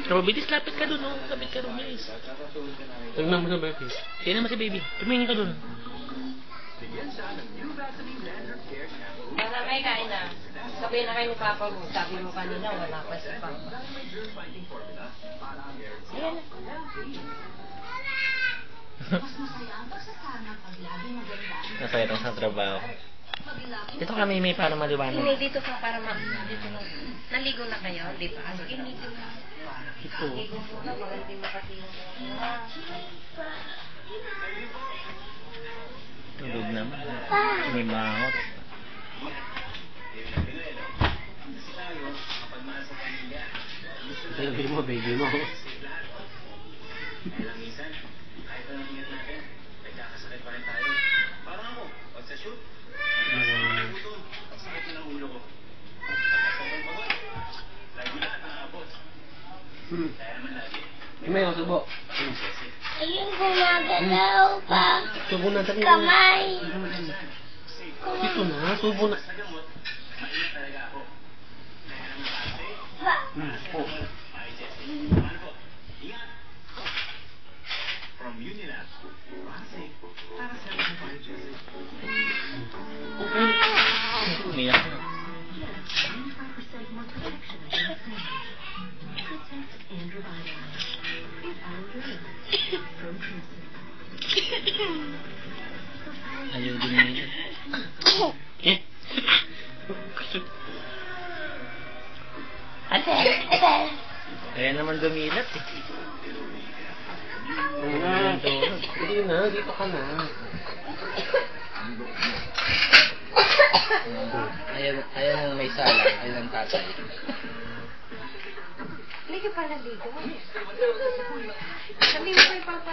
Pero bilis, lapit ka dun, oh. Lapit ka dun, bilis. Tignan mo sa baby. Tignan mo si baby. Tumingin ka dun. Baka may kain na. Sabi na kayo ni Papa mo. Sabi mo kanina, wala pa si Papa. Ayan na. Masaya lang sa trabaho. Dito kami may para maliwanag. Hindi, dito ka para dito na. Naligo na kayo, di ba? Sige, ligo na. Ito. Ligo muna, baka hindi makatingin. Tulog naman. May mangot. Baby mo, baby mo. May subo. Ayun, gumagalaw pa. Subo na dali. Kamay. Dito na, subo na. Oh. Umiyak na. Ayaw din nila. Eh? Ate. Kaya naman dumilat eh. Hindi na, dito ka na. Ayaw nang may sala. Ayaw ng tatay. Hindi ka pa naligo. Sabi mo kay Papa